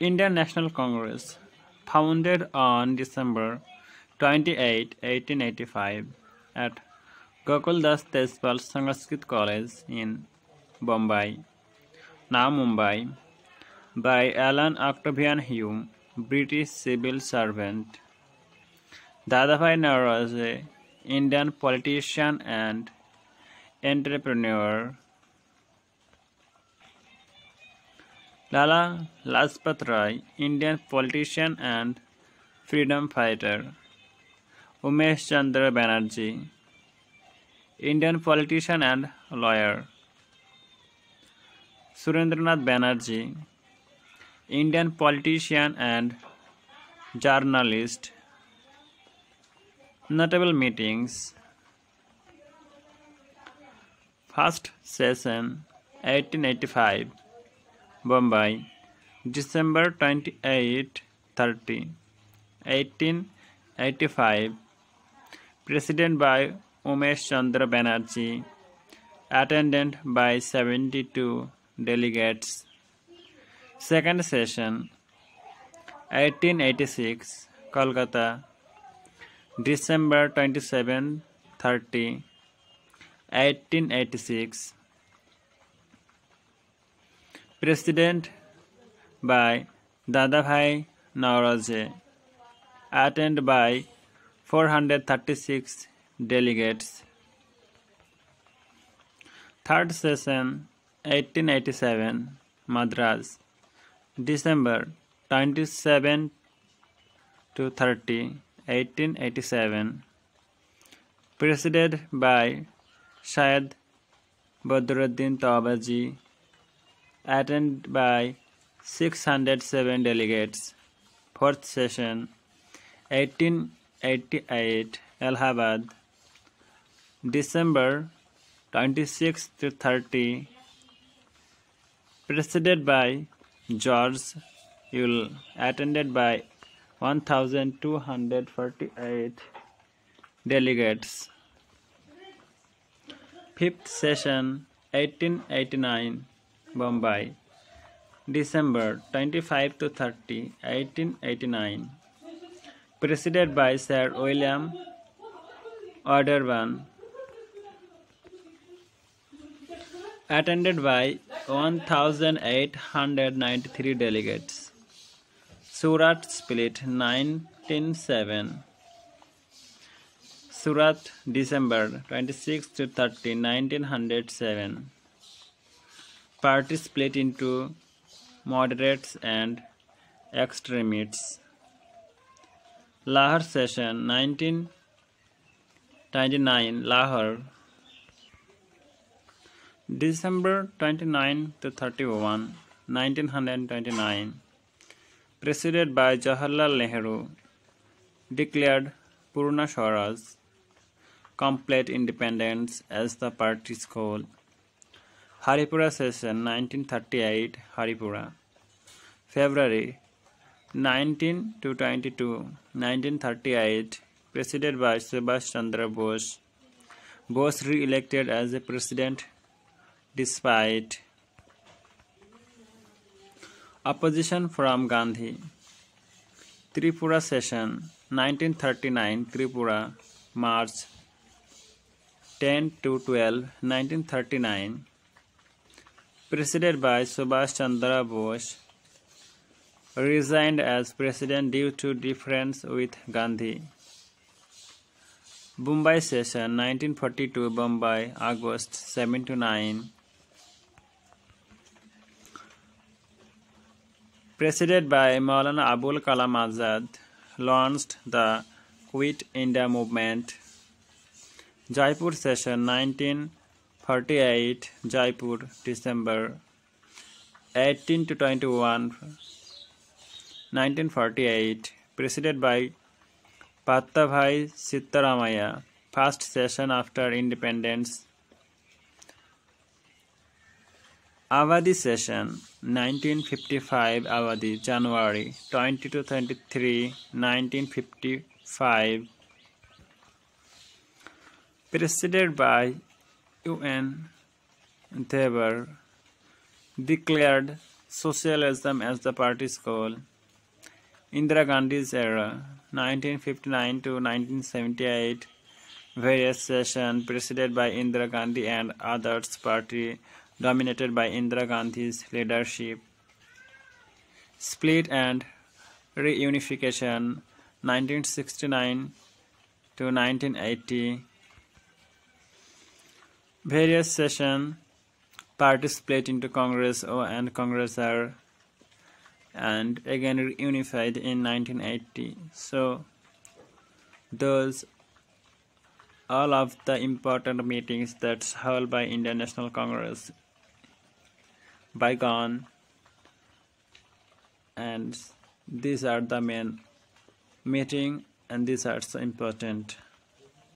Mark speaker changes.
Speaker 1: Indian National Congress, founded on December 28, 1885, at Gokuldas Tezpal Sanskrit College in Bombay, now Mumbai, by Alan Octavian Hume, British civil servant. Dadabhai Naorozi, Indian politician and entrepreneur. Lala Lajpat Rai, Indian politician and freedom fighter. Umesh Chandra Banerjee, Indian politician and lawyer. Surendranath Banerjee, Indian politician and journalist. Notable meetings. First session 1885, Bombay, December 28, 30, 1885. President by Umesh Chandra Banerjee. Attended by 72 delegates. Second session 1886, Kolkata, December 27, 30, 1886. President by Dadabhai Naorozi. Attended by 436 delegates. Third session 1887, Madras, December 27 to 30, 1887. Presided by Syed Badruddin Tabaji. Attended by 607 delegates. Fourth session 1888, Allahabad, December 26 to 30. Presided by George Yule. Attended by 1248 delegates. Fifth session 1889, Bombay, December 25 to 30, 1889. Presided by Sir William Audubon. Attended by 1893 delegates. Surat split 1907. Surat, December 26 to 30, 1907. Party split into moderates and extremists. Lahore session 1999, Lahore, December 29 to 31, 1929. Presided by Jawaharlal Nehru. Declared Purna Swaraj, complete independence as the party's goal. Haripura session 1938, Haripura, February 19 to 22, 1938. Presided by Subhash Chandra Bose. Bose re-elected as a president despite opposition from Gandhi. Tripura session 1939, Tripura, March 10 to 12, 1939. Presided by Subhash Chandra Bose. Resigned as president due to difference with Gandhi. Bombay session 1942, Bombay, August 7 to 9. Presided by Maulana Abul Kalam Azad. Launched the Quit India movement. Jaipur session 1948, Jaipur, December 18 to 21, 1948. Presided by Pattabhai Sitaramaya. First session after independence. Awadhi session 1955, Awadhi, January 20 to 23, 1955. Presided by UN Devar. Declared Socialism as the party's goal. Indira Gandhi's era, 1959 to 1978, various sessions presided by Indira Gandhi and others, party dominated by Indira Gandhi's leadership. Split and reunification, 1969 to 1980, various sessions, parties split into Congress O and Congress R, and again reunified in 1980. So those all of the important meetings that's held by Indian National Congress bygone, and these are the main meeting and these are so important.